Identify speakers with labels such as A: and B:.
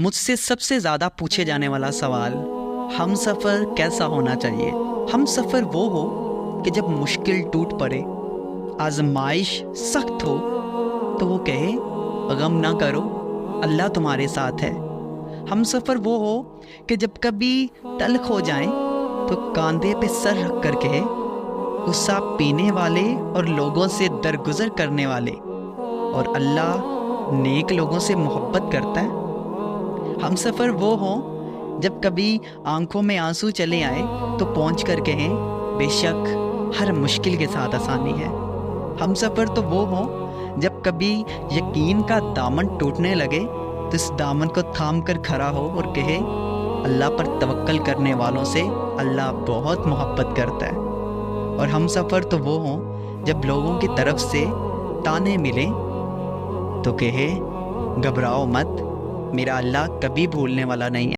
A: مجھ سے سب سے زیادہ پوچھے جانے والا سوال، ہم سفر کیسا ہونا چاہیے؟ ہم سفر وہ ہو کہ جب مشکل ٹوٹ پڑے، آزمائش سخت ہو، تو وہ کہے غم نہ کرو، اللہ تمہارے ساتھ ہے۔ ہم سفر وہ ہو کہ جب کبھی تلخ ہو جائیں تو کاندھے پہ سر رکھ کر کہے غصہ پینے والے اور لوگوں سے درگزر کرنے والے، اور اللہ نیک لوگوں سے محبت کرتا ہے۔ ہم سفر وہ ہوں جب کبھی آنکھوں میں آنسو چلے آئے تو پہنچ کر کہیں بے شک ہر مشکل کے ساتھ آسانی ہے۔ ہم سفر تو وہ ہوں جب کبھی یقین کا دامن ٹوٹنے لگے تو اس دامن کو تھام کر کھڑا ہو اور کہے اللہ پر توکل کرنے والوں سے اللہ بہت محبت کرتا ہے۔ اور ہم سفر تو وہ ہوں جب لوگوں کی طرف سے تانے ملیں تو کہے گھبراؤ مت، میرا اللہ کبھی بھولنے والا نہیں ہے۔